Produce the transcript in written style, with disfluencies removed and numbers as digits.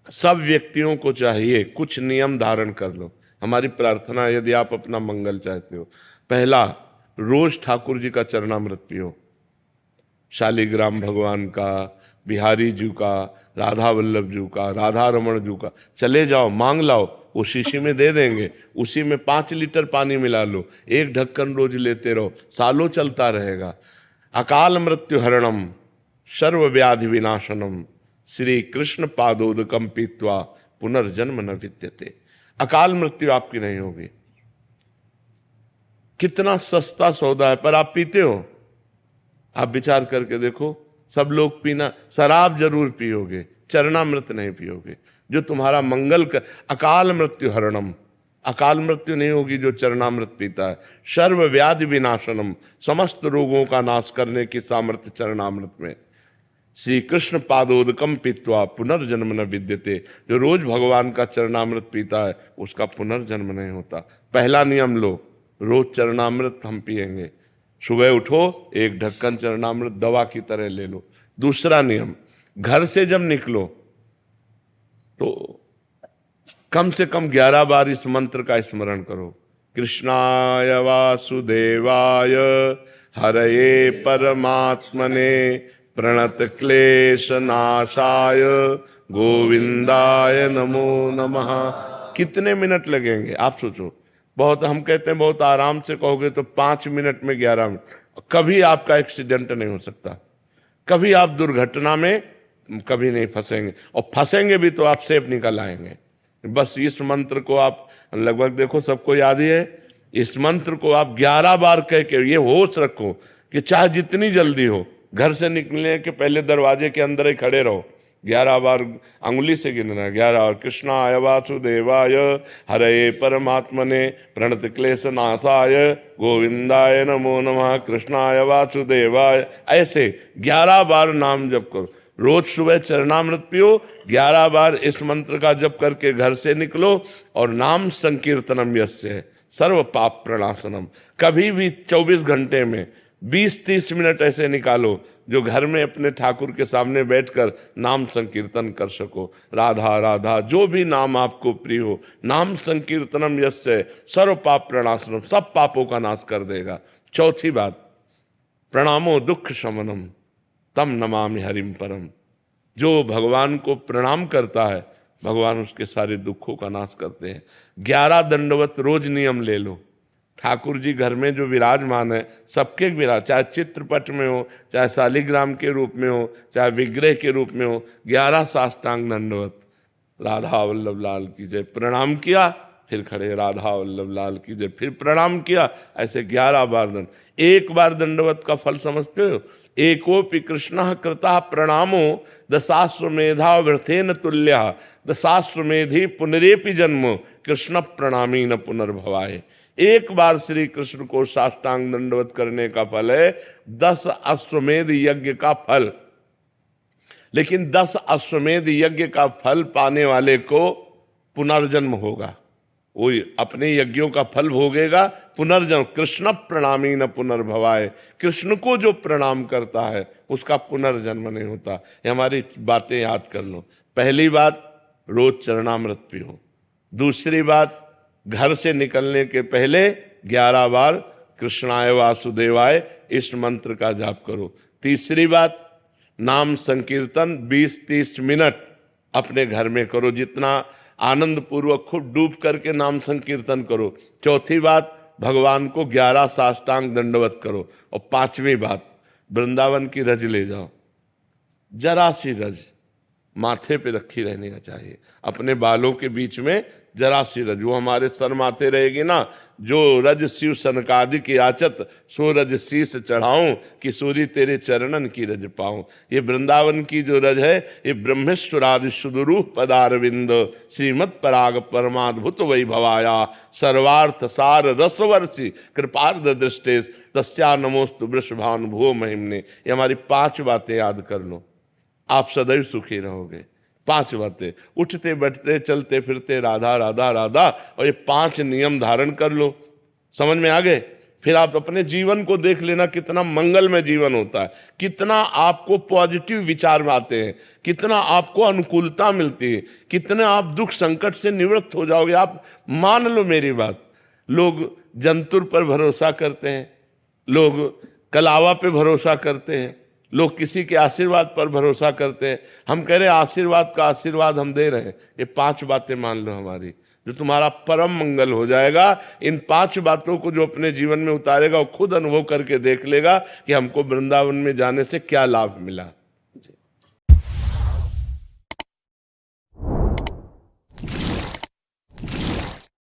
सब व्यक्तियों को चाहिए कुछ नियम धारण कर लो। हमारी प्रार्थना है, यदि आप अपना मंगल चाहते हो, पहला, रोज ठाकुर जी का चरणामृत पियो, शालिग्राम भगवान का, बिहारी जी का, राधा वल्लभ जी का, राधा रमण जी का, चले जाओ मांग लाओ, वो शीशी में दे देंगे, उसी में 5 लीटर पानी मिला लो, एक ढक्कन रोज लेते रहो, सालों चलता रहेगा। अकाल मृत्यु हरणम सर्व व्याधि विनाशनम श्री कृष्ण पादोदकम पीत्वा पुनर्जन्म न विद्यते। अकाल मृत्यु आपकी नहीं होगी। कितना सस्ता सौदा है, पर आप पीते हो? आप विचार करके देखो, सब लोग पीना, शराब जरूर पियोगे, चरणामृत नहीं पियोगे, जो तुम्हारा मंगल कर। अकाल मृत्यु हरणम, अकाल मृत्यु नहीं होगी जो चरणामृत पीता है। सर्व व्याधि विनाशनम, समस्त रोगों का नाश करने की सामर्थ्य चरणामृत में। श्री कृष्ण पादोदकम पीत्वा पुनर्जन्म न विद्यते, जो रोज भगवान का चरणामृत पीता है उसका पुनर्जन्म नहीं होता। पहला नियम लो, रोज चरणामृत हम पिएंगे, सुबह उठो एक ढक्कन चरणामृत दवा की तरह ले लो। दूसरा नियम, घर से जब निकलो तो कम से कम 11 बार इस मंत्र का स्मरण करो। कृष्णाय वासुदेवाय हरये परमात्मने प्रणत क्लेश नाशाय गोविंदाय नमो नमः। कितने मिनट लगेंगे आप सोचो? बहुत, हम कहते हैं बहुत आराम से कहोगे तो 5 मिनट में 11 मिनट। कभी आपका एक्सीडेंट नहीं हो सकता, कभी आप दुर्घटना में कभी नहीं फंसेंगे, और फंसेंगे भी तो आप सेफ निकल आएंगे। बस इस मंत्र को आप लगभग देखो सबको याद ही है, इस मंत्र को आप 11 बार कह के ये होश रखो कि चाहे जितनी जल्दी हो, घर से निकलने के पहले दरवाजे के अंदर ही खड़े रहो, 11 बार अंगुली से गिनना। 11 बार कृष्णाय वासुदेवाय हरये परमात्मने प्रणत क्लेश नाशाय गोविंदाय नमो नमः कृष्णाय वासुदेवाय, ऐसे 11 बार नाम जप करो। रोज सुबह चरणामृत पियो, 11 बार इस मंत्र का जप करके घर से निकलो, और नाम संकीर्तनम यस्य सर्व पाप प्रणाशनम। कभी भी 24 घंटे में 20-30 मिनट ऐसे निकालो जो घर में अपने ठाकुर के सामने बैठकर नाम संकीर्तन कर सको। राधा राधा, जो भी नाम आपको प्रिय हो, नाम संकीर्तनम यस्य सर्व पाप प्रणाशनम, सब पापों का नाश कर देगा। चौथी बात, प्रणामो दुख शमनम तम नमामि हरिम परम। जो भगवान को प्रणाम करता है भगवान उसके सारे दुखों का नाश करते हैं। 11 दंडवत रोज नियम ले लो। ठाकुर जी घर में जो विराजमान है सबके विराज, चाहे चित्रपट में हो, चाहे शालिग्राम के रूप में हो, चाहे विग्रह के रूप में हो, 11 साष्टांग दंडवत। राधा वल्लभ लाल की जय, प्रणाम किया फिर खड़े, राधा वल्लभ लाल की जय, फिर प्रणाम किया, ऐसे 11 बार दंड। एक बार दंडवत का फल समझते हो? एकोपि कृष्ण कृता प्रणामो दशाश्वमेधा वृथेन तुल्य दशाश्वमेधि पुनरेपि जन्म कृष्ण प्रणामी न पुनर्भवाय। एक बार श्री कृष्ण को साष्टांग दंडवत करने का फल है 10 अश्वमेध यज्ञ का फल। लेकिन 10 अश्वमेध यज्ञ का फल पाने वाले को पुनर्जन्म होगा, वो अपने यज्ञों का फल भोगेगा, पुनर्जन्म। कृष्ण प्रणामी न पुनर्भवाय, कृष्ण को जो प्रणाम करता है उसका पुनर्जन्म नहीं होता। ये हमारी बातें याद कर लो। पहली बात, रोज चरणामृत पियो। दूसरी बात, घर से निकलने के पहले 11 बार कृष्णाय वासुदेवाय इस मंत्र का जाप करो। तीसरी बात, नाम संकीर्तन 20-30 मिनट अपने घर में करो, जितना आनंद पूर्वक खूब डूब करके नाम संकीर्तन करो। चौथी बात, भगवान को 11 साष्टांग दंडवत करो। और पांचवी बात, वृंदावन की रज ले जाओ, जरा सी रज माथे पे रखी रहने का चाहिए, अपने बालों के बीच में जरा सी रज, वो हमारे सर माथे रहेगी ना, जो रज शिव सनकादि की आचत सो रज शीस चढ़ाऊं, किशोरी तेरे चरणन की रज पाऊं। ये वृंदावन की जो रज है ये ब्रह्मेश्वरादि सुदुरूह पदारविंद श्रीमद पराग परमाद्भुत वैभवाया सर्वार्थ सार रसवर्षि कृपार्ध दृष्टेश तस्या नमोस्तु वृषभानुभुवो महिमने। ये हमारी 5 बातें याद कर लो, आप सदैव सुखी रहोगे। 5 बातें, उठते बैठते चलते फिरते राधा राधा राधा, और ये 5 नियम धारण कर लो। समझ में आ गए? फिर आप अपने जीवन को देख लेना, कितना मंगलमय जीवन होता है, कितना आपको पॉजिटिव विचार आते हैं, कितना आपको अनुकूलता मिलती है, कितने आप दुख संकट से निवृत्त हो जाओगे। आप मान लो मेरी बात, लोग जंतुर पर भरोसा करते हैं, लोग कलावा पे भरोसा करते हैं, लोग किसी के आशीर्वाद पर भरोसा करते हैं। हम कह रहे हैं आशीर्वाद का आशीर्वाद हम दे रहे हैं, ये 5 बातें मान लो हमारी, जो तुम्हारा परम मंगल हो जाएगा। इन 5 बातों को जो अपने जीवन में उतारेगा वो खुद अनुभव करके देख लेगा कि हमको वृंदावन में जाने से क्या लाभ मिला।